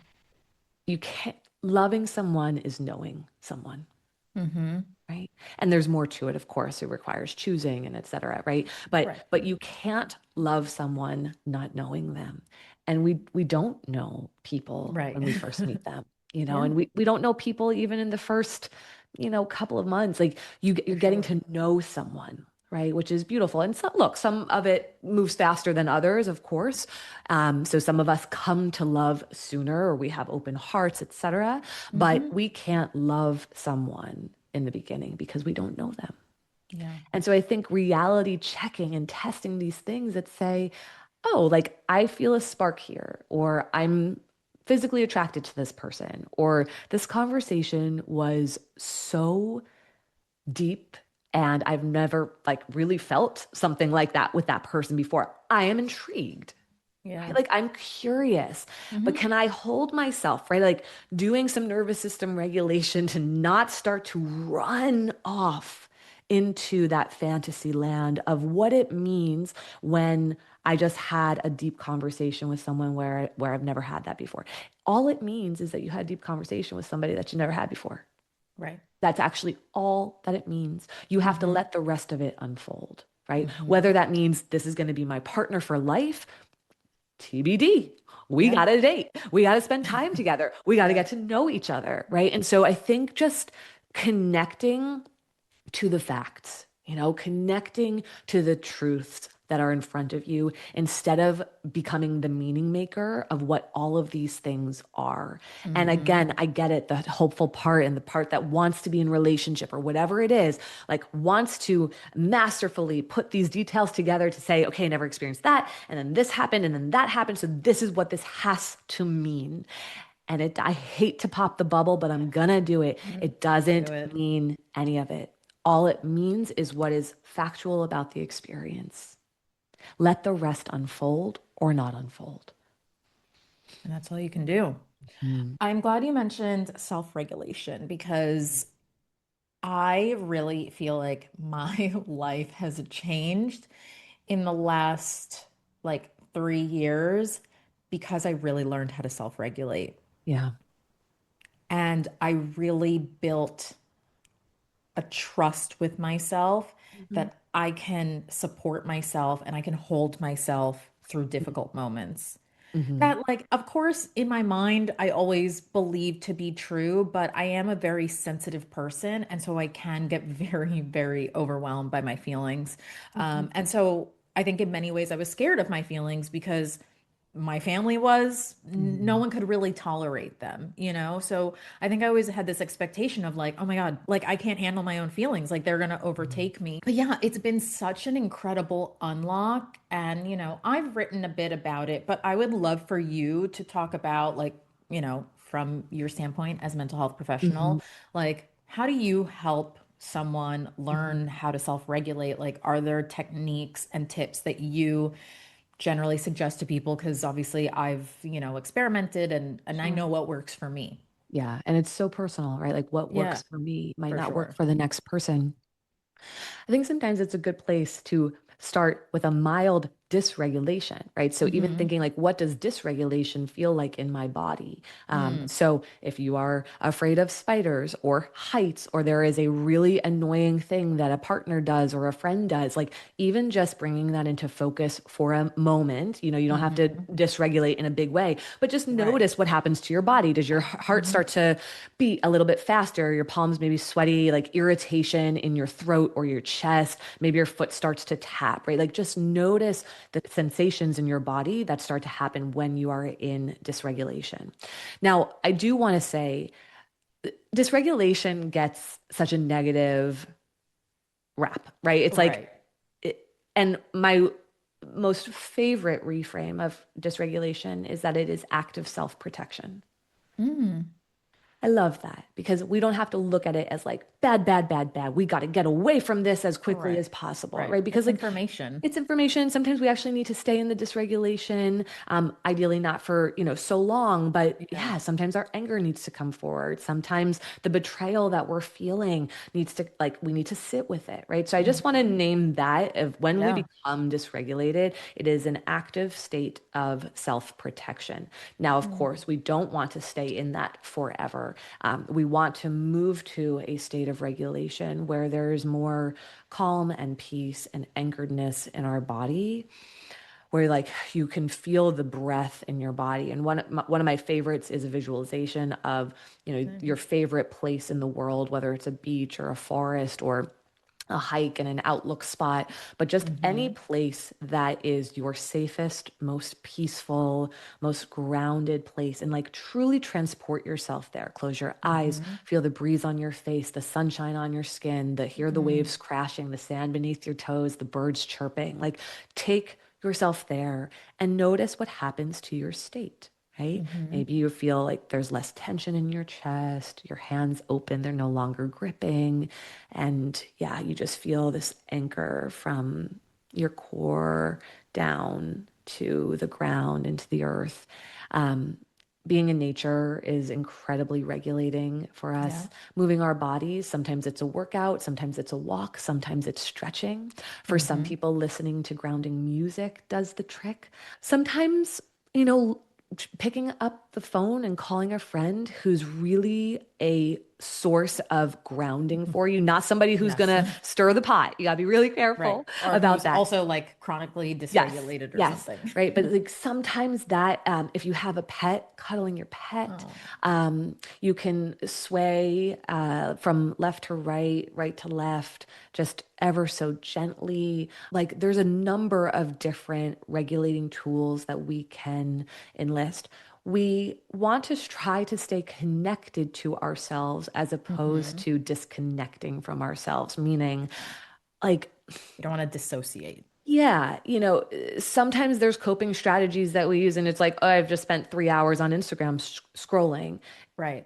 You can't, loving someone is knowing someone. Mm-hmm. Right. And there's more to it, of course. It requires choosing and et cetera, right? But Right. but you can't love someone not knowing them. And we don't know people Right. when we first meet them, Yeah, and we don't know people even in the first, couple of months. Like you're for getting sure. to know someone, right? Which is beautiful. And so look, some of it moves faster than others, of course. So some of us come to love sooner, or we have open hearts, et cetera. But Mm-hmm. we can't love someone in the beginning because we don't know them. Yeah. And so I think reality checking and testing these things that say, oh, like I feel a spark here, or I'm physically attracted to this person, or this conversation was so deep and I've never like really felt something like that with that person before. I am intrigued. Right? Yeah. Like I'm curious, but Mm-hmm. can I hold myself, right? Like doing some nervous system regulation to not start to run off into that fantasy land of what it means when I just had a deep conversation with someone where I've never had that before. All it means is that you had a deep conversation with somebody that you never had before. Right. That's actually all that it means. You have to Mm-hmm. let the rest of it unfold, right? Mm-hmm. Whether that means this is going to be my partner for life, TBD. We Yeah. got to date. We got to spend time together. We got to Yeah. get to know each other, right? And so I think just connecting to the facts, connecting to the truths that are in front of you instead of becoming the meaning maker of what all of these things are. And Mm-hmm. again, I get it, the hopeful part and the part that wants to be in relationship or whatever it is, like wants to masterfully put these details together to say, okay, I never experienced that. And then this happened and then that happened. So this is what this has to mean. And I hate to pop the bubble, but I'm gonna do it. Mm. It doesn't Do it. mean any of it. All it means is what is factual about the experience. Let the rest unfold or not unfold. And that's all you can do. Mm. I'm glad you mentioned self-regulation because I really feel like my life has changed in the last like 3 years because I really learned how to self-regulate. Yeah. And I really built a trust with myself Mhm. that I can support myself and I can hold myself through difficult moments. Mhm. That, like, of course, in my mind, I always believe to be true, but I am a very sensitive person. And so I can get very, very overwhelmed by my feelings. Mhm. And so I think in many ways I was scared of my feelings because my family was, no Mhm. one could really tolerate them, you know? So I think I always had this expectation of like, oh my God, like I can't handle my own feelings, like they're gonna Mhm. overtake me. But yeah, it's been such an incredible unlock. And, you know, I've written a bit about it, but I would love for you to talk about, like, you know, from your standpoint as a mental health Mhm. professional, like, how do you help someone Mhm. learn how to self-regulate? Like, are there techniques and tips that you generally suggest to people? Because obviously I've, you know, experimented and I Sure. know what works for me. Yeah. And it's so personal, right? Like what Yeah, works for me might for not work sure. for the next person. I think sometimes it's a good place to start with a mild dysregulation, right? So even Mm-hmm. thinking like, what does dysregulation feel like in my body? Mm. So if you are afraid of spiders or heights, or there is a really annoying thing that a partner does or a friend does, like even just bringing that into focus for a moment, you don't have to Mm-hmm. dysregulate in a big way, but just Right. notice what happens to your body. Does your heart Mm-hmm. start to beat a little bit faster? Your palms maybe sweaty, like irritation in your throat or your chest. Maybe your foot starts to tap, right? Like just notice the sensations in your body that start to happen when you are in dysregulation. Now, I do want to say dysregulation gets such a negative rap, right? It's like, Right. and my most favorite reframe of dysregulation is that it is active self-protection. Mm. I love that because we don't have to look at it as like bad, bad, bad, bad. We got to get away from this as quickly as Right. possible, Right. right? Because It's like information. it's information. Sometimes we actually need to stay in the dysregulation. Ideally not for, so long, but Yeah. yeah, sometimes our anger needs to come forward. Sometimes the betrayal that we're feeling needs to, like, we need to sit with it, right? So I just want to Mm-hmm. name that of when we Yeah. become dysregulated, it is an active state of self-protection. Now, of Mm. course, we don't want to stay in that forever. We want to move to a state of regulation where there's more calm and peace and anchoredness in our body, where like you can feel the breath in your body. And one of my favorites is a visualization of, your Same. favorite place in the world, whether it's a beach or a forest or a hike and an outlook spot, but just any Mm-hmm. place that is your safest, most peaceful, most grounded place, and like truly transport yourself there. Close your eyes, Mm-hmm. feel the breeze on your face, the sunshine on your skin, hear the Mm-hmm. waves crashing, the sand beneath your toes, the birds chirping. Like take yourself there and notice what happens to your state. Right? Mm-hmm. Maybe you feel like there's less tension in your chest, your hands open, they're no longer gripping. And yeah, you just feel this anchor from your core down to the ground, into the earth. Um, Being in nature is incredibly regulating for Yeah. us. Moving our bodies, sometimes it's a workout, sometimes it's a walk, sometimes it's stretching. For some Mm-hmm. people, listening to grounding music does the trick. Sometimes, you know, picking up the phone and calling a friend who's really a source of grounding for you, not somebody who's Yes. gonna stir the pot. You gotta be really Right. careful Or about who's that. also like chronically Yes, dysregulated or yes, something. right. But like sometimes that, if you have a pet, cuddling your pet, Oh. you can sway from left to right, right to left, just ever so gently. Like there's a number of different regulating tools that we can enlist. We want to try to stay connected to ourselves as opposed Mm-hmm. to disconnecting from ourselves, meaning like You don't want to dissociate. yeah, sometimes there's coping strategies that we use, and it's like, oh, I've just spent 3 hours on Instagram scrolling. Right.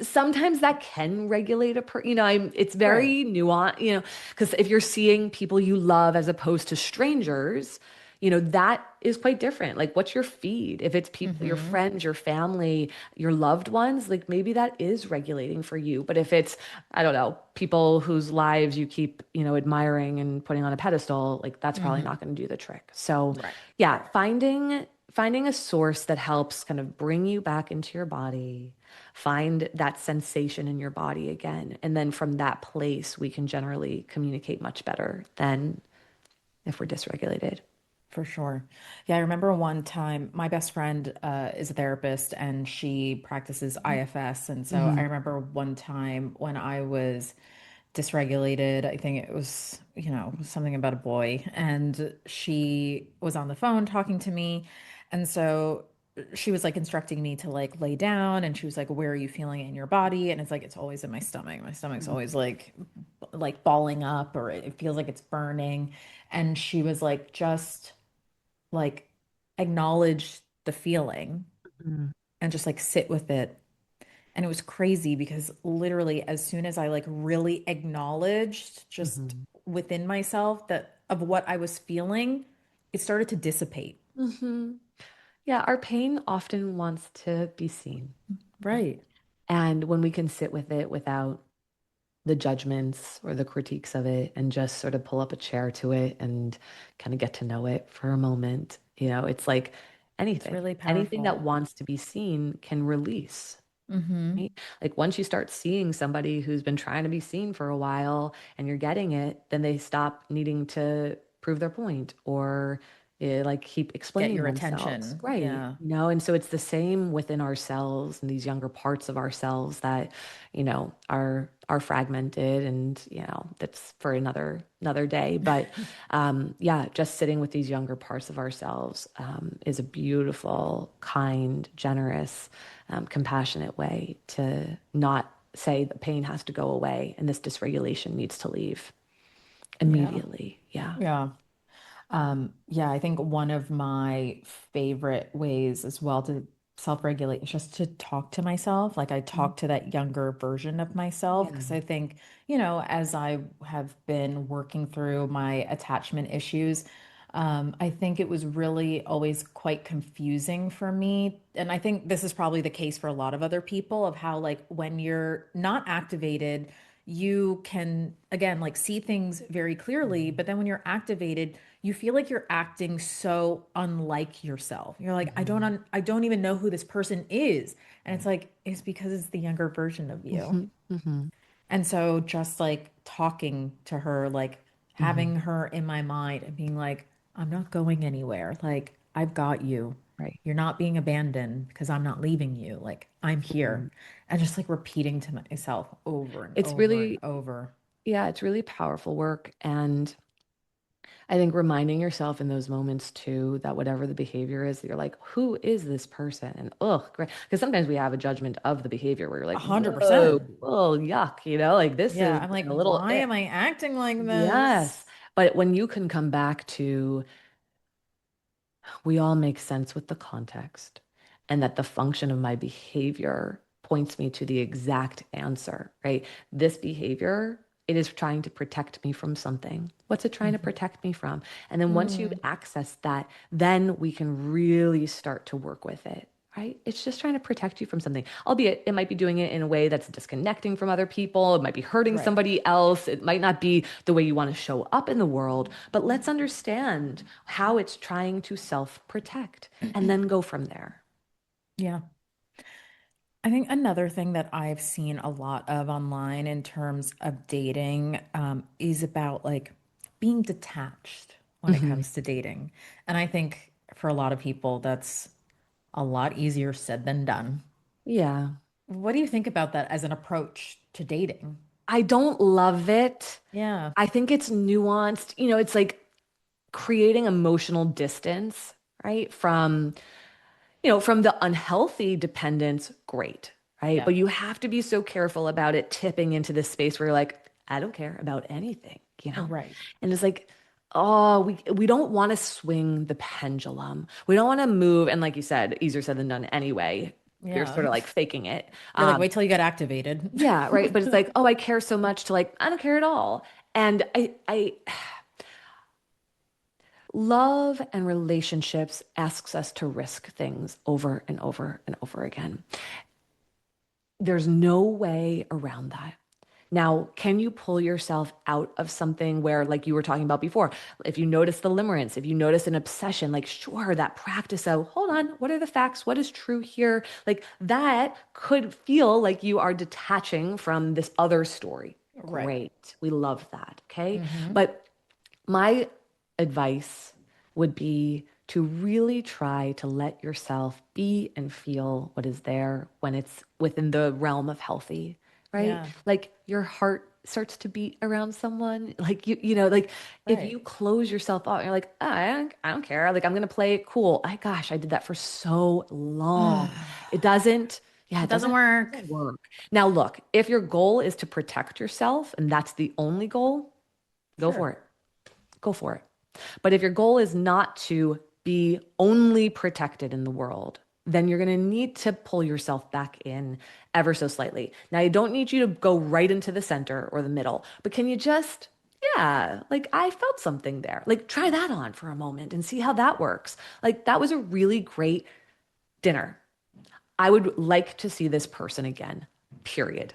Sometimes that can regulate it's Right. very nuanced, because if you're seeing people you love as opposed to strangers, that is quite different. Like, what's your feed? If it's people, your Mm-hmm. friends, your family, your loved ones, like maybe that is regulating for you. But if it's, I don't know, people whose lives you keep, admiring and putting on a pedestal, like that's probably Mm-hmm. not going to do the trick. So, Right. yeah, Right. finding a source that helps kind of bring you back into your body, find that sensation in your body again. And then from that place, we can generally communicate much better than if we're dysregulated. For sure. Yeah, I remember one time my best friend is a therapist and she practices IFS. And so I Hmm. remember one time when I was dysregulated, I think it was, something about a boy, and she was on the phone talking to me. And so she was like instructing me to like lay down and she was like, where are you feeling it in your body? And it's like, it's always in my stomach. My stomach's always like balling up or it feels like it's burning. And she was like, just like acknowledge the feeling and just like sit with it. And it was crazy because literally as soon as I like really acknowledged just Hmm. within myself that of what I was feeling, it started to dissipate. Hmm. Yeah, our pain often wants to be seen. Right. And when we can sit with it without the judgments or the critiques of it and just sort of pull up a chair to it and kind of get to know it for a moment. It's like It's anything, really anything that powerful. wants to be seen can release. Mm-hmm. Right? Like once you start seeing somebody who's been trying to be seen for a while and you're getting it, then they stop needing to prove their point or like keep Get explaining your themselves. attention. Right. Yeah. And so it's the same within ourselves and these younger parts of ourselves that, are fragmented and, that's for another day. But yeah, just sitting with these younger parts of ourselves is a beautiful, kind, generous compassionate way to not say the pain has to go away and this dysregulation needs to leave Yeah. immediately. Yeah. Yeah. Yeah, I think one of my favorite ways as well to self-regulate is just to talk to myself. Like I Mhm. talk to that younger version of myself Yeah. because I think, as I have been working through my attachment issues, I think it was really always quite confusing for me. And I think this is probably the case for a lot of other people of how, like, when you're not activated, you can, again, like see things very clearly. Mhm. But then when you're activated, you feel like you're acting so unlike yourself. You're like, Mhm. I don't even know who this person is. And it's Right. like, it's because it's the younger version of you. Mhm. Mhm. And so just like talking to her, like having Mhm. her in my mind and being like, I'm not going anywhere. Like, I've got you. Right. You're not being abandoned because I'm not leaving you. Like, I'm here. Mhm. And just like repeating to myself over and It's over and really, over. yeah, it's really powerful work. And I think reminding yourself in those moments too that whatever the behavior is, that you're like, who is this person? And ugh, great. Because sometimes we have a judgment of the behavior where you're A like, hundred whoa, percent. oh, yuck, like this Yeah. is I'm like, a little, why am I acting like yes. this? But when you can come back to we all make sense with the context and that the function of my behavior points me to the exact answer, right? This behavior, it is trying to protect me from something. What's it trying to Mhm. protect me from? And then once you've Mm, accessed that, then we can really start to work with it. Right? It's just trying to protect you from something. Albeit it might be doing it in a way that's disconnecting from other people. It might be hurting right. somebody else. It might not be the way you want to show up in the world. But let's understand how it's trying to self-protect and then go from there. Yeah. I think another thing that I've seen a lot of online in terms of dating is about like being detached when it Mhm. comes to dating. And I think for a lot of people, that's a lot easier said than done. Yeah. What do you think about that as an approach to dating? I don't love it. Yeah. I think it's nuanced. It's like creating emotional distance, right? From the unhealthy dependence, great, right? Yeah. But you have to be so careful about it tipping into this space where you're like, I don't care about anything. Right. And it's like, oh, we don't want to swing the pendulum. We don't want to move. And like you said, easier said than done anyway. You're Yeah. sort of like faking it. You're like, wait till you get activated. Yeah, right. But it's like, oh, I care so much to like, I don't care at all. And I love and relationships asks us to risk things over and over and over again. There's no way around that. Now, can you pull yourself out of something where, like you were talking about before, if you notice the limerence, if you notice an obsession, like, sure, that practice of, hold on, what are the facts? What is true here? Like, that could feel like you are detaching from this other story. Right. Great. We love that. Okay. Hmm. But my advice would be to really try to let yourself be and feel what is there when it's within the realm of healthy, right? Yeah. Like your heart starts to beat around someone. Like like if Right. you close yourself off, you're like, oh, I don't care. Like I'm gonna play it cool. Gosh, I did that for so long. It doesn't, yeah, It doesn't it work. doesn't work. Now look, if your goal is to protect yourself and that's the only goal, go for Sure. it. Go for it. But if your goal is not to be only protected in the world, then you're going to need to pull yourself back in ever so slightly. Now, I don't need you to go right into the center or the middle, but can you just, yeah, like I felt something there. Like try that on for a moment and see how that works. Like that was a really great dinner. I would like to see this person again, period.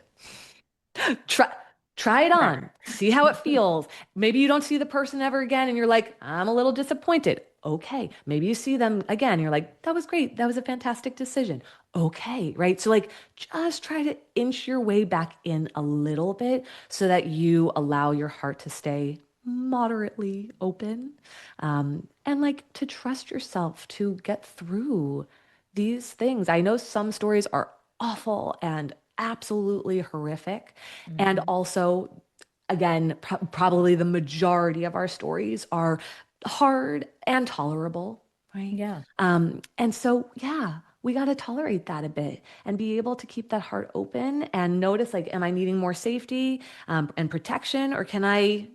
Try. Try it on, Fair. see how it feels. Maybe you don't see the person ever again and you're like, I'm a little disappointed. Okay. Maybe you see them again. You're like, that was great. That was a fantastic decision. Okay. Right. So, like, just try to inch your way back in a little bit so that you allow your heart to stay moderately open, and like to trust yourself to get through these things. I know some stories are awful and absolutely horrific. And Hmm. also, again, probably the majority of our stories are hard and tolerable, right? Yeah. And so, yeah, we got to tolerate that a bit and be able to keep that heart open and notice, like, am I needing more safety, and protection, or can I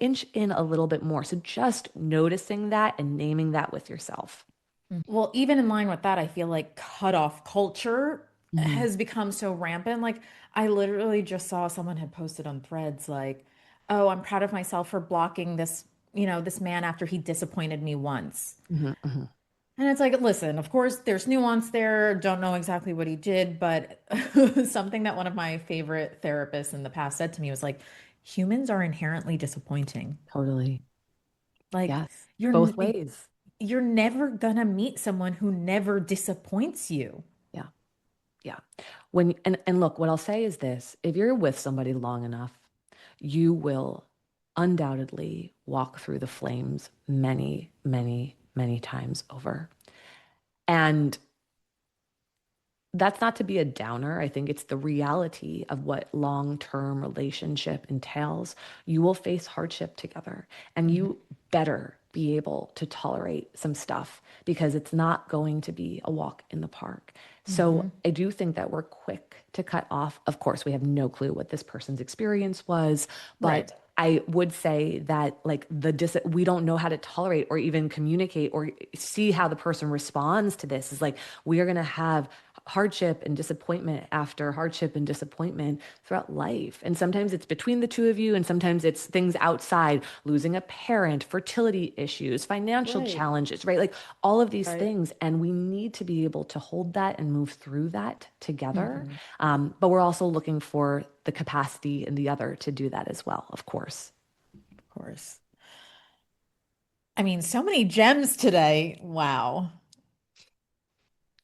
inch in a little bit more? So just noticing that and naming that with yourself. Well, even in line with that, I feel like cutoff culture Mhm. has become so rampant. Like, I literally just saw someone had posted on Threads, like, oh, I'm proud of myself for blocking this, this man after he disappointed me once. Mhm, mhm. And it's like, listen, of course, there's nuance there. Don't know exactly what he did, but something that one of my favorite therapists in the past said to me was like, humans are inherently disappointing. Totally. Like, Yes. you're Both n- ways. you're never gonna meet someone who never disappoints you. Yeah. Yeah. And look, what I'll say is this, if you're with somebody long enough, you will undoubtedly walk through the flames many, many, many times over. And that's not to be a downer. I think it's the reality of what long-term relationship entails. You will face hardship together, and Mhm. you better be able to tolerate some stuff because it's not going to be a walk in the park. So Mhm. I do think that we're quick to cut off. Of course, we have no clue what this person's experience was, Right. but I would say that like we don't know how to tolerate or even communicate or see how the person responds to this is like we are going to have hardship and disappointment after hardship and disappointment throughout life. And sometimes it's between the two of you, and sometimes it's things outside, losing a parent, fertility issues, financial Right. challenges, right? Like all of these Right. things. And we need to be able to hold that and move through that together. Mhm. But we're also looking for the capacity in the other to do that as well, of course. Of course. I mean, so many gems today. Wow.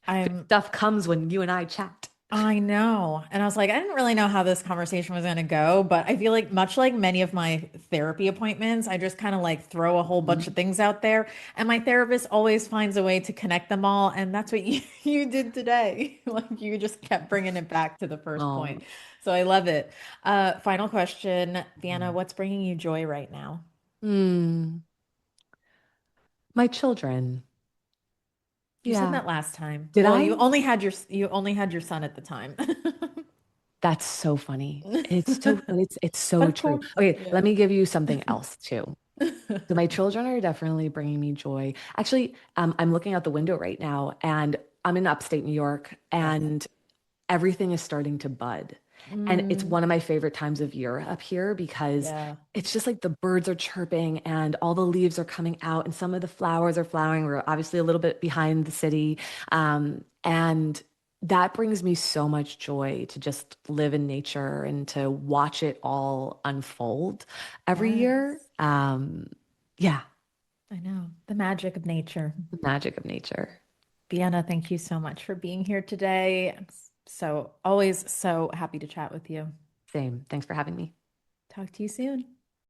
Good I'm stuff comes when you and I chat. I know. And I was like, I didn't really know how this conversation was going to go, but I feel like much like many of my therapy appointments, I just kind of like throw a whole bunch of things out there, and my therapist always finds a way to connect them all, and that's what you you did today. Like you just kept bringing it back to the first Oh, point. So I love it. Final question, Vienna, what's bringing you joy right now? mm, my children. You said Yeah. that last time. Did Well, I? you only had your son at the time. That's so funny. It's But so of true. course, Okay, yeah. let me give you something else too. So my children are definitely bringing me joy. Actually, I'm looking out the window right now, and I'm in upstate New York, Yes. and everything is starting to bud. And it's Mm, one of my favorite times of year up here because yeah. it's just like the birds are chirping and all the leaves are coming out and some of the flowers are flowering. We're obviously a little bit behind the city. And that brings me so much joy to just live in nature and to watch it all unfold every year. Yes. Yeah, I know. The magic of nature. the magic of nature. Vienna, thank you so much for being here today. So always so happy to chat with you. Same. Thanks for having me. Talk to you soon.